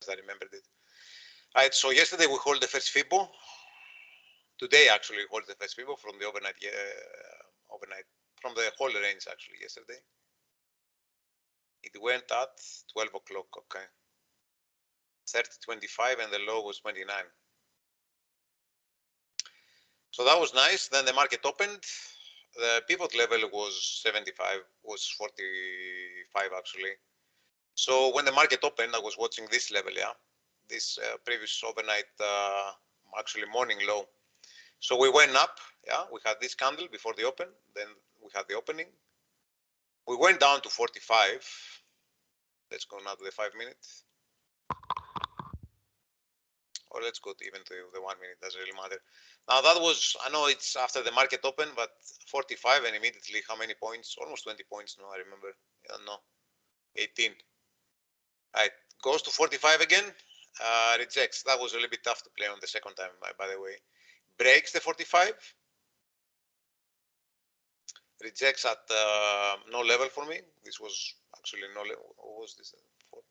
times I remembered it. Right, so yesterday we hold the first FIBO. Today actually we hold the first FIBO from the overnight, from the whole range actually yesterday. It went at 12 o'clock, okay. 30.25 and the low was 29. So that was nice. Then the market opened. The pivot level was 75, was 45 actually. So when the market opened, I was watching this level, yeah, this previous overnight, actually morning low. So we went up, yeah, we had this candle before the open, then we had the opening. We went down to 45. Let's go now to the 5 minutes. Or let's go to even to the 1 minute, doesn't really matter. Now that was, I know it's after the market open, but 45 and immediately how many points? Almost 20 points, no, I remember, I don't know, 18. Right, goes to 45 again, rejects. That was a little bit tough to play on the second time, by the way. Breaks the 45, rejects at no level for me. This was actually no level. What was this? 40.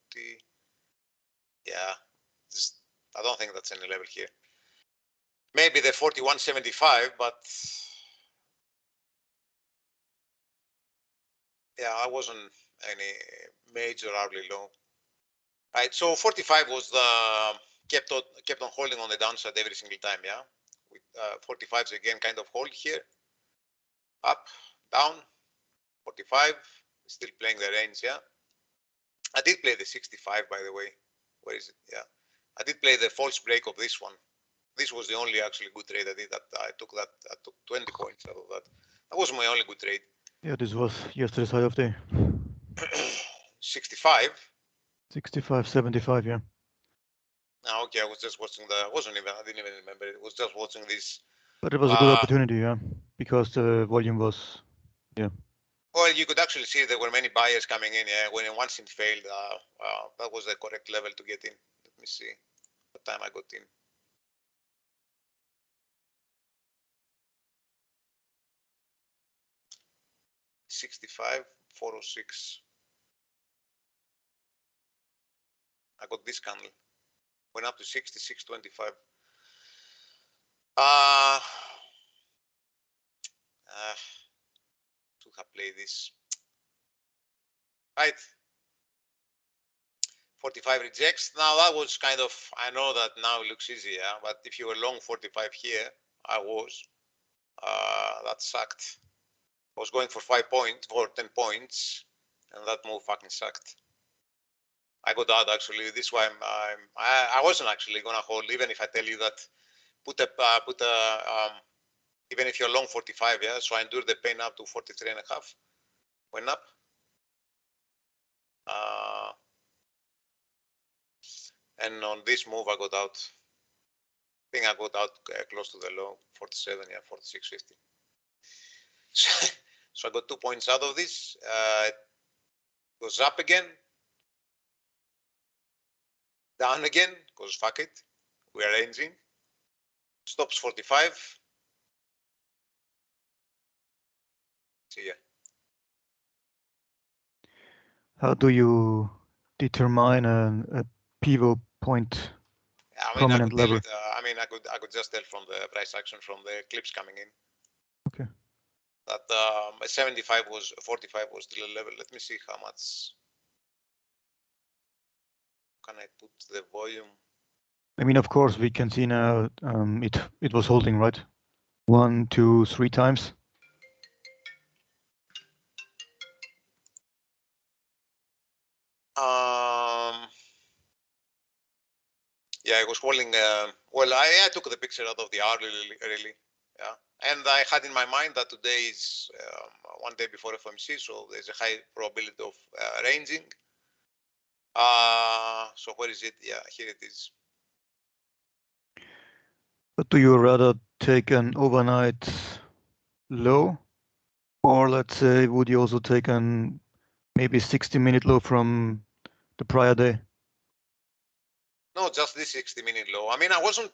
Yeah, I don't think that's any level here. Maybe the 41.75, but yeah, I wasn't any major hourly low. Right, so 45 was the kept on holding on the downside every single time. Yeah, with 45s again, kind of hold here, up, down, 45, still playing the range. Yeah, I did play the 65, by the way. Where is it? Yeah, I did play the false break of this one. This was the only actually good trade I did. That I took 20 points out of that. That was my only good trade. Yeah, this was yesterday's high of day. 65. 65.75, yeah. Ah, okay, I was just watching I didn't even remember it. I was just watching this. But it was a good opportunity, yeah, because the volume was, yeah. Well, you could actually see there were many buyers coming in, yeah, when once it failed, that was the correct level to get in. Let me see what time I got in. $65, $406. I got this candle. Went up to 66.25. To have played this. Right. 45 rejects. Now that was kind of, I know that now it looks easy, yeah, but if you were long 45 here, I was, that sucked. I was going for 5 points, for 10 points, and that move fucking sucked. I got out actually. This is why I wasn't actually gonna hold, even if I tell you that even if you're long 45, yeah. So I endured the pain up to 43.5. Went up. And on this move, I got out. I think I got out close to the low, 47, yeah, 46.50. So I got 2 points out of this. It goes up again, down again, because fuck it, we are ranging. Stops 45. See ya. How do you determine a pivot point? I mean, prominent level? I could just tell from the price action from the clips coming in. Okay. That 75 was 45 was still a level. Let me see how much. Can I put the volume? I mean, of course, we can see now it was holding, right? 1, 2, 3 times. Yeah, it was holding. Well, I took the picture out of the hour really. Yeah, and I had in my mind that today is one day before FOMC, so there's a high probability of ranging. So where is it? Yeah, here it is. But do you rather take an overnight low, or let's say, would you also take an maybe 60-minute low from the prior day? No, just this 60-minute low. I mean, I wasn't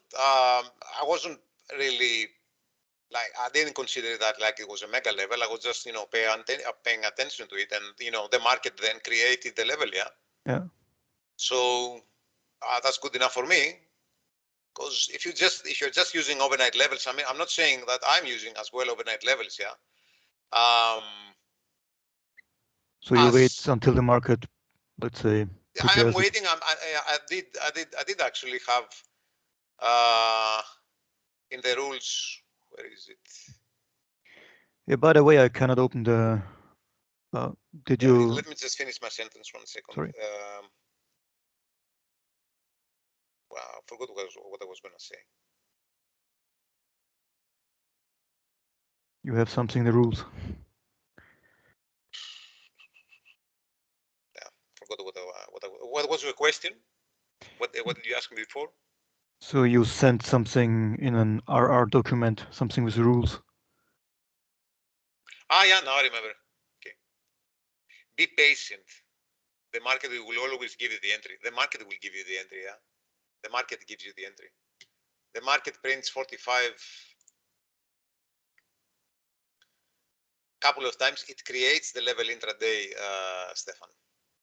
really, like, I didn't consider that like it was a mega level. I was just, paying attention to it, and the market then created the level, yeah. Yeah. So that's good enough for me. Because if you're just using overnight levels, I mean, I'm not saying that I'm using as well overnight levels, yeah. So you wait until the market, let's say, prepares I'm waiting. I did actually have in the rules. Where is it? Yeah. By the way, I cannot open the. Did you? Let me just finish my sentence 1 second. Sorry. Wow, I forgot what I was going to say. You have something in the rules. Yeah, forgot what was your question? What did you ask me before? So you sent something in an RR document, something with rules. Yeah, now I remember. Okay. Be patient. The market will always give you the entry. The market will give you the entry, yeah. The market gives you the entry. The market prints 45 couple of times. It creates the level intraday, Stefan.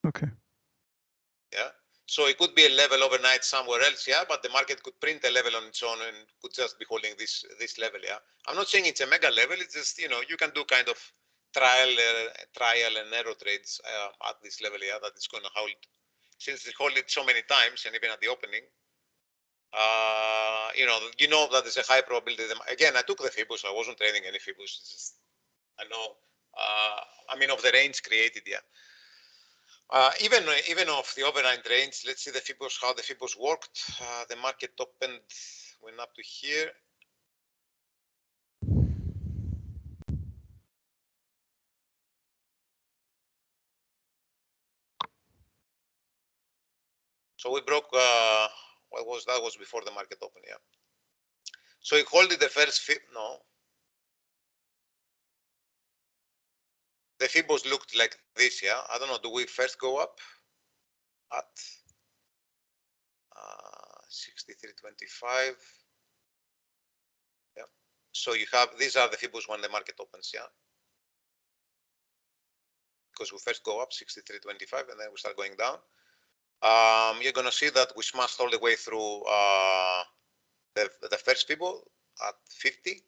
Okay. Yeah. So it could be a level overnight somewhere else, yeah, but the market could print a level on its own and could just be holding this level, yeah. I'm not saying it's a mega level. It's just, you know, you can do kind of trial and error trades at this level, yeah, that it's going to hold. Since it hold it so many times and even at the opening, you know that there's a high probability. Again, I took the Fibos. I wasn't trading any Fibos. It's just, I know. I mean, of the range created, yeah. Even of the overnight range, let's see the Fibos, how the Fibos worked. The market opened, went up to here. So we broke, what was that? Was before the market opened, yeah. So he holded the first Fib, no. The Fibos looked like this, yeah. I don't know, do we first go up at 63.25? Yeah. So you have, these are the Fibos when the market opens, yeah. Because we first go up 63.25 and then we start going down. You're going to see that we smashed all the way through the first Fibo at 50,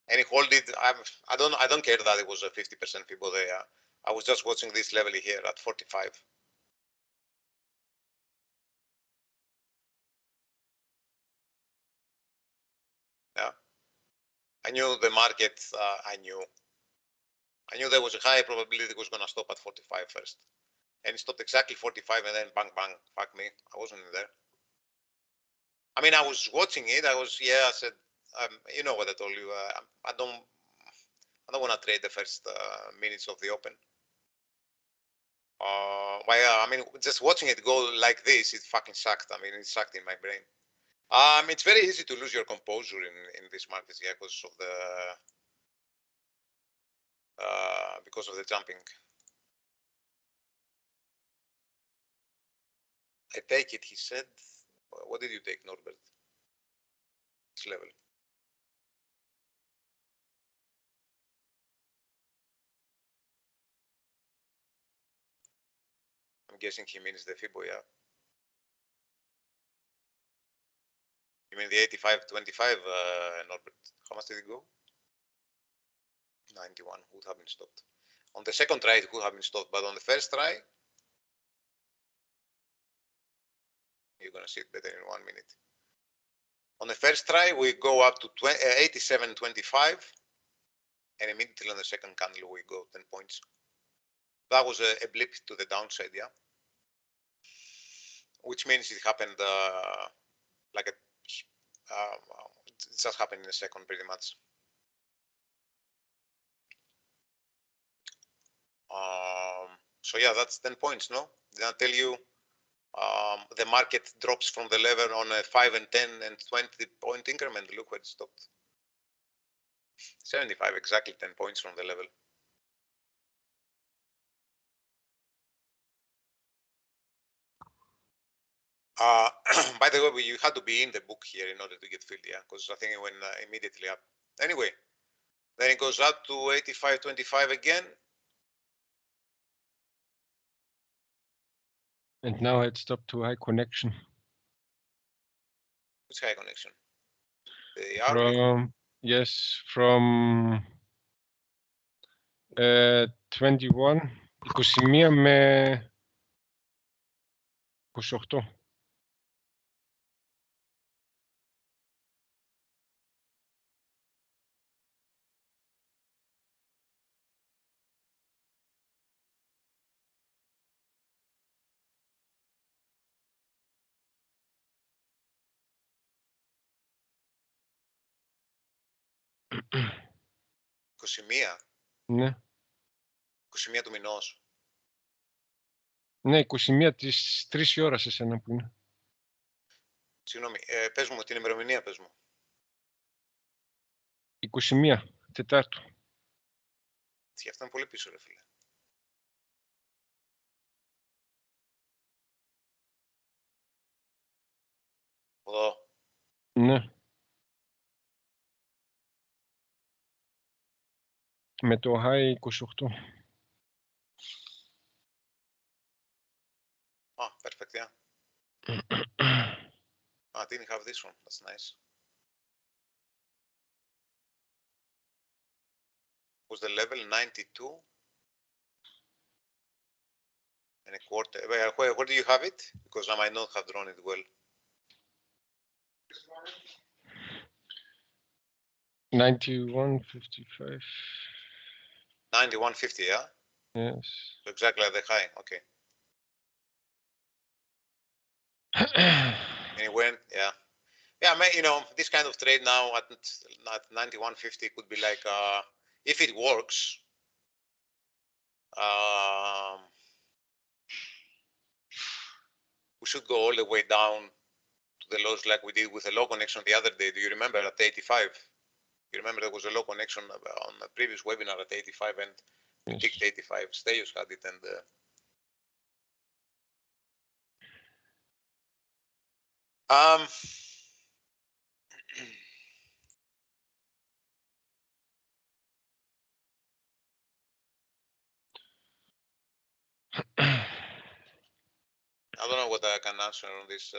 and he hold it. I don't care that it was a 50% Fibo there. I was just watching this level here at 45. Yeah, I knew the market. I knew there was a high probability it was going to stop at 45 first, and it stopped exactly 45, and then bang bang, fuck me, I wasn't in there. I mean, I was watching it. I said, you know what I told you. I don't want to trade the first minutes of the open. I mean, just watching it go like this, it fucking sucked. I mean, it sucked in my brain. It's very easy to lose your composure in this market, yeah, because of the jumping. I take it, he said. What did you take, Norbert? This level. I'm guessing he means the Fibo, yeah. You mean the 85.25, Norbert? How much did it go? 91 would have been stopped. On the second try, it could have been stopped, but on the first try, you're going to see it better in 1 minute. On the first try, we go up to 87.25, and immediately on the second candle, we go 10 points. That was a blip to the downside, yeah, which means it happened like it just happened in a second, pretty much. So yeah, that's 10 points, no? Did I tell you the market drops from the level on a 5 and 10 and 20 point increment? Look where it stopped. 75, exactly 10 points from the level. By the way, you had to be in the book here in order to get filled, yeah, because I think it went immediately up. Anyway, then it goes up to 85.25 again. And now it stopped to high connection. Which high connection? The hourly? From, yes, from 21, 21 με 28. «21. Ναι. 21 του μηνός. Ναι, 21 τις 3 η ώρα σε σένα που είναι. Συγγνώμη, πες μου την ημερομηνία, πες μου. 21, Τετάρτου. Τι, αυτό είναι πολύ πίσω, ρε φίλε. Εδώ. Ναι. Με το high 28. Ah, perfect, yeah. I didn't have this one. That's nice. Was the level 92 and a quarter? Where do you have it? Because I might not have drawn it well. 91.55. 91.50, yeah? Yes. So exactly at the high, okay. And it went, yeah. Yeah, you know, this kind of trade now at 91.50 could be like, if it works, we should go all the way down to the lows like we did with a low connection the other day. Do you remember at 85? You remember there was a low connection on a previous webinar at 85 and we Yes. picked 85. Stelios had it and I don't know what I can answer on this,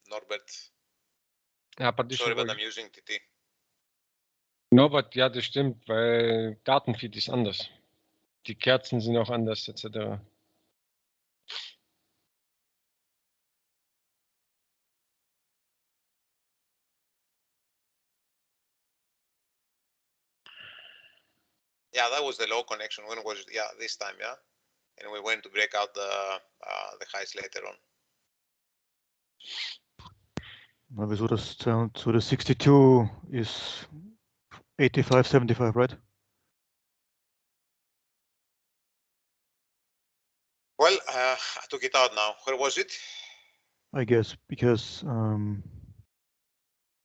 Norbert. Apantήσω Sorry, εγώ. but I'm using TT. Norbert, ja, das stimmt, weil Datenfeed ist anders. Die Kerzen sind auch anders, etc. Yeah, that was the low connection. When was it? Yeah, this time, yeah. And we went to break out the highs later on. Wieso das, so the 62 is 85.75, right? Well, I took it out now. Where was it? I guess because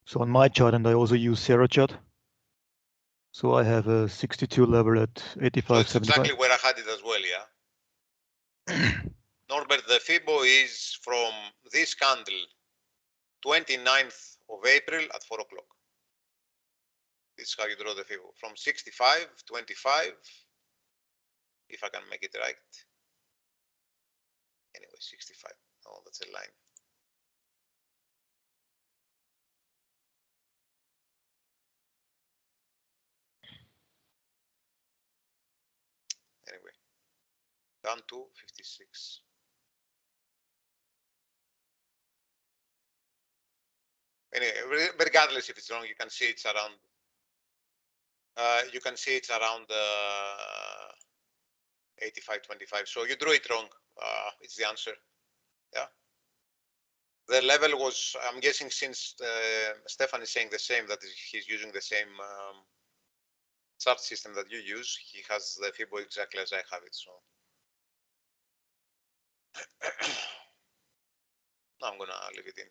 so on my chart, and I also use Sarah chart. So I have a 62 level at So 85.75. it's exactly where I had it as well, yeah. Norbert, the Fibo is from this candle, 29th of April at 4 o'clock. This is how you draw the Fibo. From 65, 25, if I can make it right. Anyway, 65. Oh, that's a line. Anyway, down to 56. Anyway, regardless if it's wrong, you can see it's around. You can see it's around 85.25. So you drew it wrong. It's the answer. Yeah. The level was, I'm guessing, since Stefan is saying the same, that he's using the same chart system that you use. He has the Fibo exactly as I have it. So I'm gonna leave it in.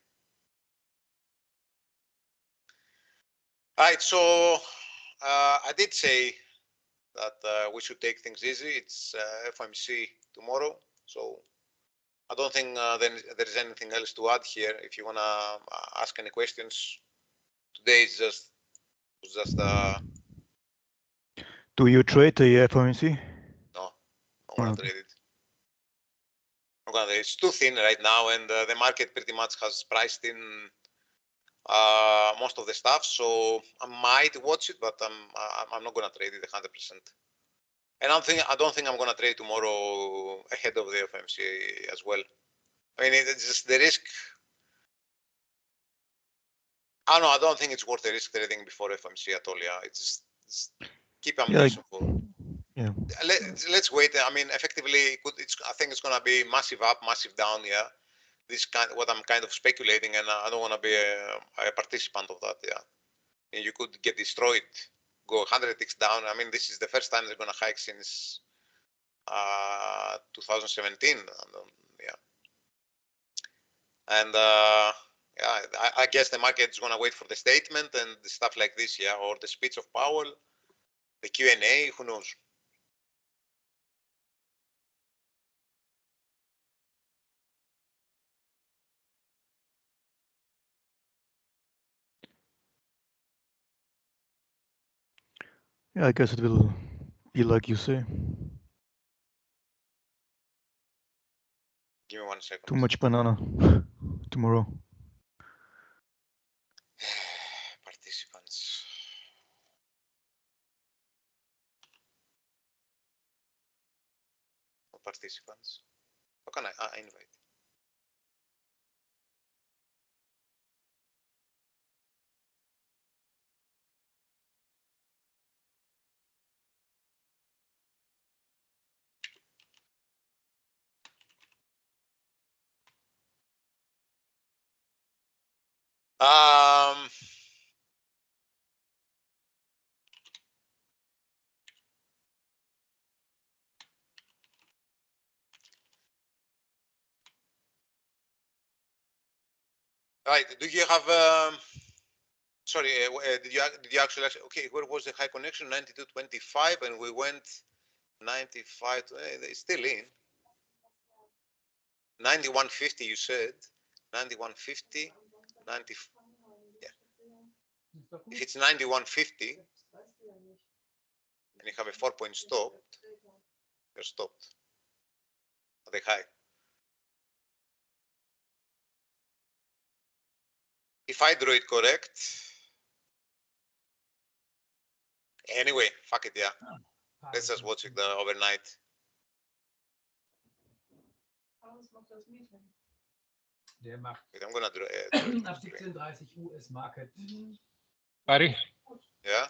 All right. So I did say that we should take things easy. It's FOMC tomorrow, so I don't think then there is anything else to add here. If you wanna ask any questions, today is just Do you trade the FOMC? no, I wanna Okay. trade it. It's too thin right now, and the market pretty much has priced in most of the stuff. So I might watch it, but I'm not gonna trade it 100%. And I don't think I'm gonna trade tomorrow ahead of the FOMC as well. I mean, it's just the risk. I don't think it's worth the risk trading before FOMC at all. Yeah, it's keep ammunition for. Yeah. Let's wait. I mean, effectively, I think it's gonna be massive up, massive down. Yeah, this kind what I'm kind of speculating, and I don't want to be a participant of that. Yeah, and you could get destroyed, go 100 ticks down. I mean, this is the first time they're gonna hike since 2017. Yeah, and yeah, I guess the market is gonna wait for the statement and the stuff like this. Yeah, or the speech of Powell, the Q&A. Who knows? Yeah, I guess it will be like you say. Give me 1 second. Too much banana tomorrow. Participants. No participants. How can I invite? Right. Do you have? Sorry. Did you actually? Okay. Where was the high connection? 92.25, and we went 95. It's still in. 91.50. You said 91.50. 90. Yeah. If it's 91.50, and you have a 4-point stop, you're stopped at the high. If I drew it correct, anyway, fuck it, yeah. Let's just watch it overnight. Der macht Wait, I'm gonna draw nach 17:30 US Market. Barry, yeah.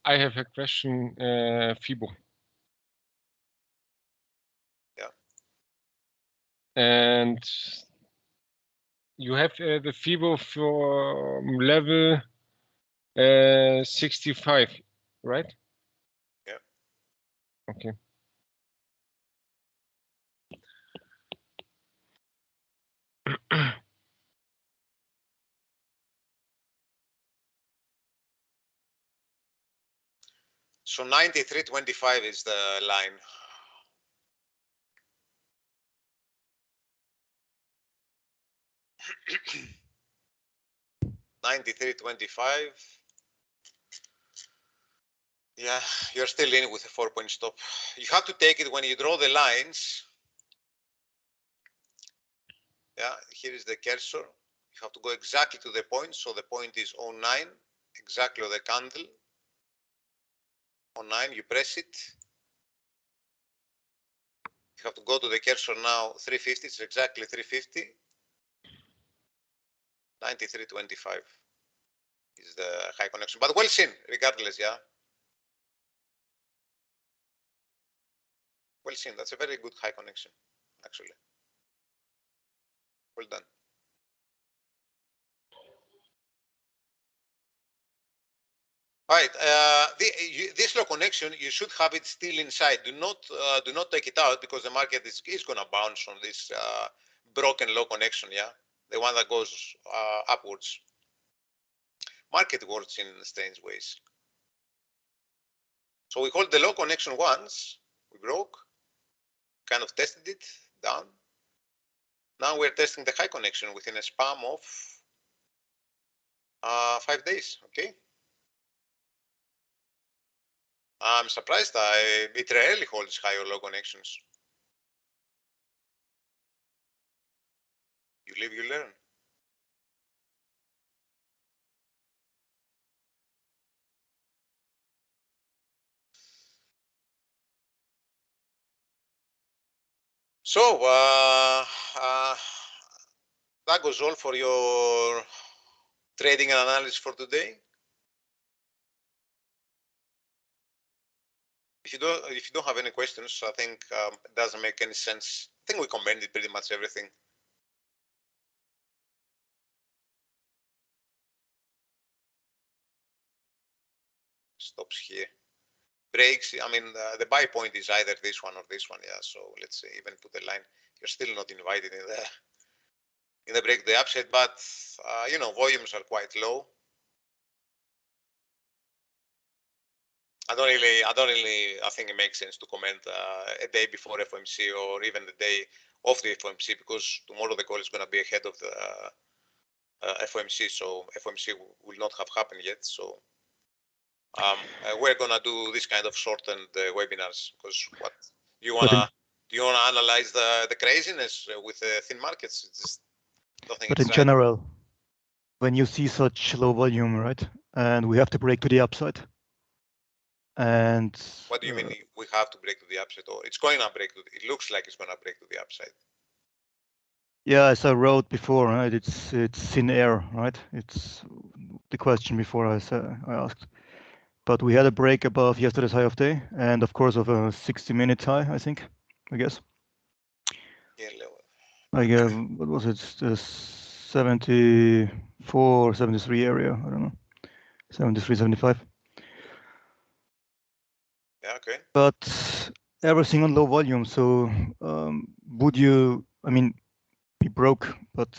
I have a question, FIBO. Yeah. And you have the FIBO from level 65, right? Yeah. Okay. So 93.25 is the line. $93.25. Yeah, you're still in with a 4-point stop. You have to take it when you draw the lines. Yeah, here is the cursor. You have to go exactly to the point. So the point is 09, exactly on the candle. 09, you press it. You have to go to the cursor now, 350, it's exactly 350. 93.25 is the high connection, but well seen regardless, yeah. Well seen, that's a very good high connection, actually. Well done. All right, this low connection, you should have it still inside. Do not take it out because the market is going to bounce on this broken low connection, yeah, the one that goes upwards. Market works in strange ways. So we hold the low connection once, we broke, kind of tested it down. Now we're testing the high connection within a span of 5 days, okay? I'm surprised it rarely holds high or low connections. You live, you learn. So that goes all for your trading and analysis for today. If you don't have any questions, I think it doesn't make any sense. I think we commented pretty much everything. Stops here. Breaks. I mean, the buy point is either this one or this one. Yeah. So let's say even put a line. You're still not invited in the break the upside, but you know, volumes are quite low. I think it makes sense to comment a day before FOMC or even the day of the FOMC, because tomorrow the call is going to be ahead of the FOMC, so FOMC will not have happened yet. So we're going to do this kind of shortened webinars, because what do you want to analyze the craziness with the thin markets? It's just nothing. But in general, when you see such low volume, right, and we have to break to the upside. And what do you mean we have to break to the upside? Or it's going to break to it looks like it's going to break to the upside. Yeah, as I wrote before, right? It's thin air, right? It's the question before I asked. But we had a break above yesterday's high of day, and of course of a 60-minute high, I guess. Yeah, like what was it? The 74, 73 area. I don't know. 73, 75. Yeah, okay. But everything on low volume. So would you? I mean, we broke, but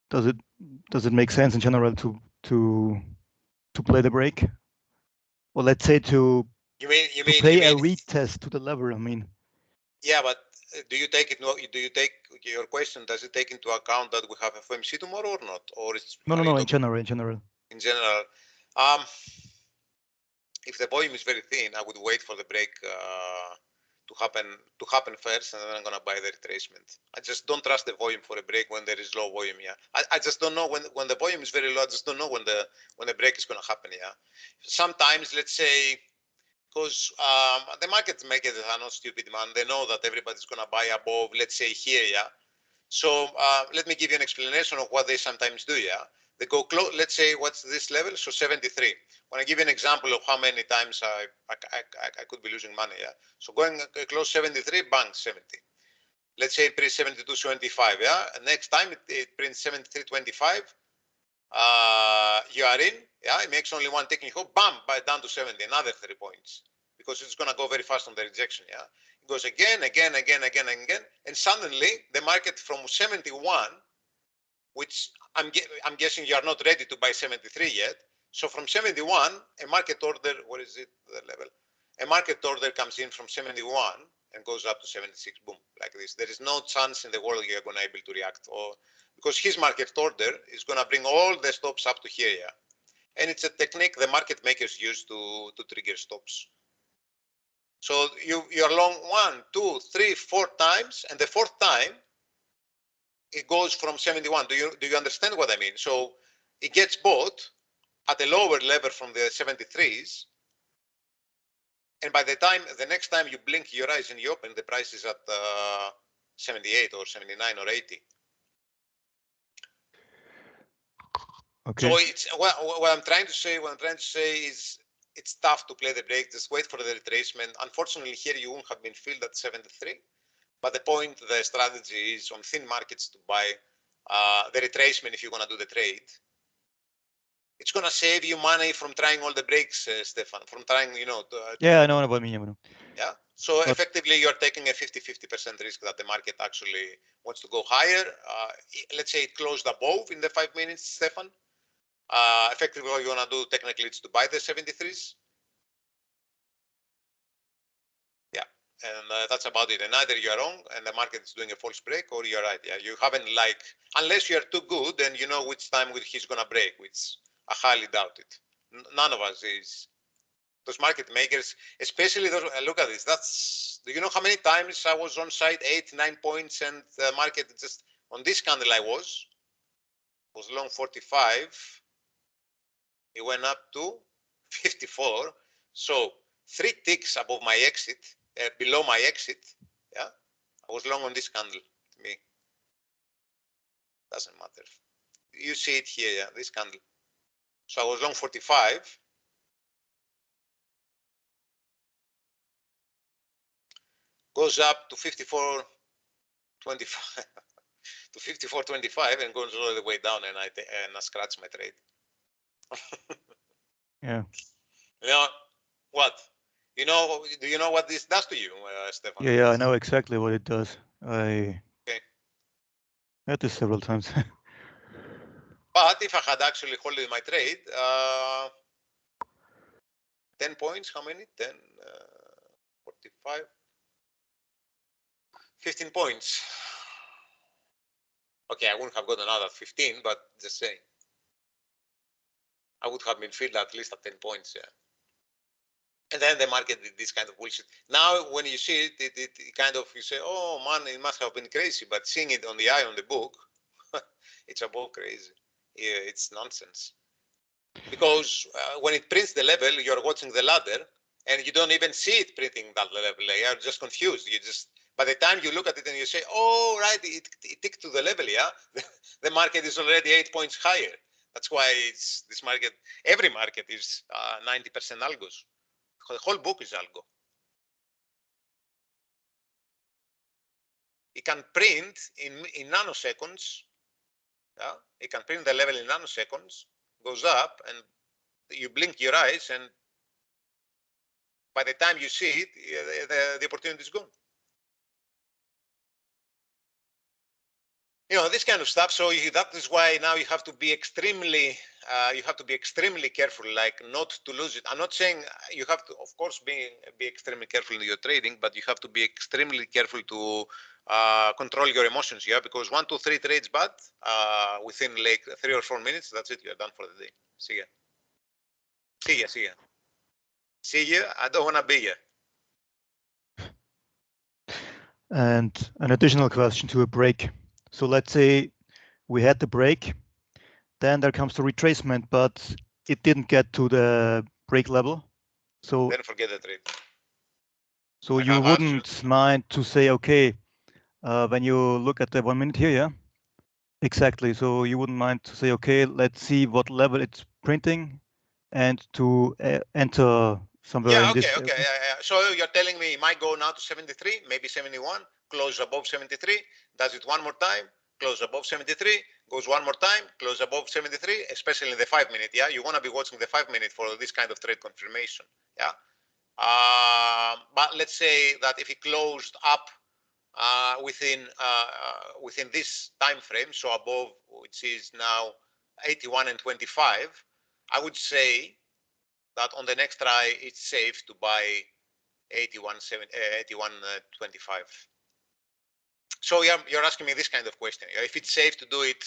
does it make sense in general to play the break, or let's say to play a retest to the level? I mean. Yeah, but do you take your question? Does it take into account that we have FOMC tomorrow or not, or it's no? In general. In general, if the volume is very thin, I would wait for the break to happen first, and then I'm gonna buy the retracement. I just don't trust the volume for a break when there is low volume. Yeah, I just don't know when the volume is very low. I just don't know when the break is gonna happen. Yeah, sometimes let's say. Because the market makers are not stupid, man. They know that everybody's going to buy above, let's say here, yeah. So let me give you an explanation of what they sometimes do, yeah. They go close. Let's say what's this level? So 73. When I give you an example of how many times I could be losing money, yeah. So going close 73, bang 70. Let's say it prints 72.75, yeah. And next time it prints 73.25. You are in, yeah, it makes only one technical, bam, buy down to 70, another 3 points, because it's going to go very fast on the rejection, yeah. It goes again, and suddenly the market from 71, which I'm guessing you are not ready to buy 73 yet, so from 71, a market order, what is it, the level? A market order comes in from 71 and goes up to 76, boom, like this. There is no chance in the world you're going to be able to react, or because his market order is going to bring all the stops up to here, yeah. And it's a technique the market makers use to trigger stops. So you're long 1, 2, 3, 4 times, and the 4th time it goes from 71. Do you understand what I mean? So it gets bought at a lower level from the 73s. And by the next time you blink your eyes and you open, the price is at 78 or 79 or 80. Okay. So it's what I'm trying to say is it's tough to play the break. Just wait for the retracement. Unfortunately, here you won't have been filled at 73. But the strategy is on thin markets to buy the retracement if you're going to do the trade. It's going to save you money from trying all the breaks, Stefan, from trying, yeah, I know what I mean. Yeah. So effectively, you're taking a 50% risk that the market actually wants to go higher. Let's say it closed above in the 5 minutes, Stefan. Effectively, what you want to do technically is to buy the 73s. Yeah. And that's about it. And either you're wrong and the market is doing a false break, or you're right. Yeah. You haven't unless you're too good, then you know which time he's going to break, which I highly doubt it. None of us is. Those market makers, especially those, look at this. Do you know how many times I was on site 8, 9 points and the market just On this candle I was long 45. It went up to 54. So 3 ticks above my exit, below my exit. Yeah, I was long on this candle. To me, doesn't matter. You see it here, yeah, this candle. So I was long 45. Goes up to 54.25 to 54.25 and goes all the way down, and I scratch my trade. Yeah. You know what? You know? Do you know what this does to you, Stefan? Yeah, I know exactly what it does. I Okay. had this several times. But if I had actually held my trade, 10 points, how many? 10, 45, 15 points. Okay, I wouldn't have gotten another 15, but just saying. I would have been filled at least at 10 points, yeah. And then the market did this kind of bullshit. Now, when you see it, it kind of, you say, oh man, it must have been crazy. But seeing it on the eye on the book, it's above crazy. Yeah, it's nonsense. Because when it prints the level, you're watching the ladder, and you don't even see it printing that level. You're just confused. You just, by the time you look at it and you say, oh, right, it ticked to the level, yeah, the market is already 8 points higher. That's why it's this market, every market is 90% algos. The whole book is algo. It can print in nanoseconds. Yeah? It can print the level in nanoseconds, goes up, and you blink your eyes, and by the time you see it, the opportunity is gone. You know, this kind of stuff. So that is why now you have to be extremely careful, like not to lose it. I'm not saying you have to, of course, be extremely careful in your trading, but you have to be extremely careful to control your emotions. Yeah, because 1, 2, 3 trades bad within like 3 or 4 minutes, that's it. You're done for the day. See ya. See ya. See ya. See ya. I don't want to be ya. And an additional question to a break. So let's say we had the break, then there comes the retracement, but it didn't get to the break level. So Then forget the trade. So I you have wouldn't mind to say, okay, when you look at the 1 minute here, yeah, exactly. So you wouldn't mind to say, okay, let's see what level it's printing, and to enter somewhere Yeah, in okay, this. okay. Yeah. So you're telling me it might go now to 73, maybe 71, close above 73, does it one more time, close above 73, goes one more time, close above 73, especially in the 5 minute. Yeah, you want to be watching the 5 minute for this kind of trade confirmation. Yeah. But let's say that if it closed up within this time frame, so above, which is now 81 and 25, I would say that on the next try it's safe to buy 81.25. So you're asking me this kind of question, if it's safe to do it.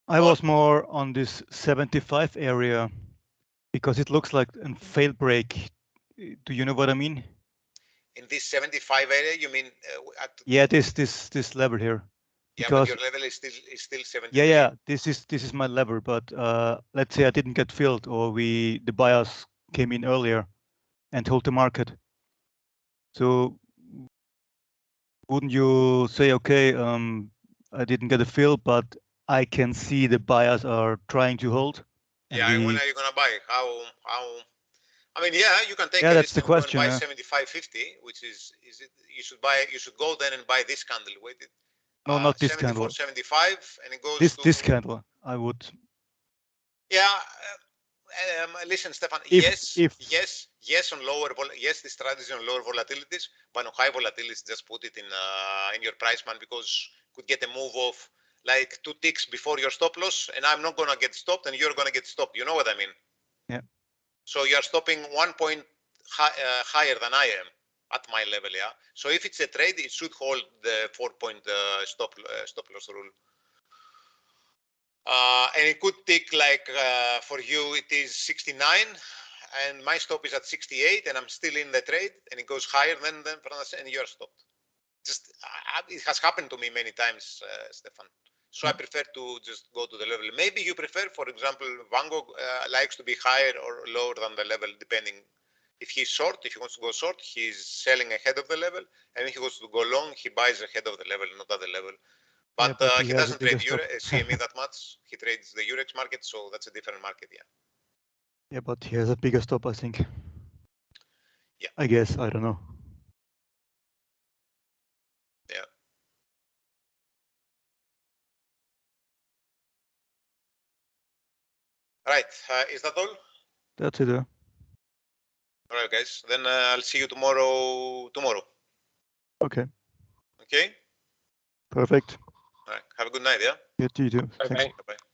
I was more on this 75 area because it looks like a fail break. Do you know what I mean? In this 75 area, you mean? Yeah, this level here. Yeah, but your level is still 73. Yeah. This is my level, but let's say I didn't get filled, or the buyers came in earlier and hold the market. So wouldn't you say, okay, I didn't get a fill, but I can see the buyers are trying to hold? Yeah, and when are you gonna buy? How? I mean, yeah, you can take. Yeah, that's the and go and question. buy 75.50, which is it? You should buy. You should go then and buy this candle. Wait, No, not this 74, candle. 75, and it goes to this candle. I would. Yeah. Listen, Stefan. If Yes on lower yes, the strategy on lower volatilities, but on high volatilities, just put it in your price man, because could get a move of like 2 ticks before your stop loss, and I'm not gonna get stopped, and you're gonna get stopped. You know what I mean? Yeah. So you're stopping 1 point higher than I am at my level. Yeah. So if it's a trade, it should hold the 4 point stop loss rule. And it could tick like for you it is 69, and my stop is at 68, and I'm still in the trade, and it goes higher than and you're stopped. just it has happened to me many times, Stefan. So I prefer to just go to the level. Maybe you prefer, for example, Van Gogh likes to be higher or lower than the level, depending. If he's short, if he wants to go short, he's selling ahead of the level, and if he wants to go long, he buys ahead of the level, not at the level. But, but he has a doesn't trade bigger CME that much. He trades the Eurex market, so that's a different market. Yeah. Yeah, but he has a bigger stop, I think. Yeah. I guess, I don't know. Yeah. Right. Is that all? That's it. All right, guys. Then I'll see you tomorrow. Okay, Okay. perfect. All right. Have a good night. Yeah. Yeah, you too. Bye Thanks. bye. Bye bye.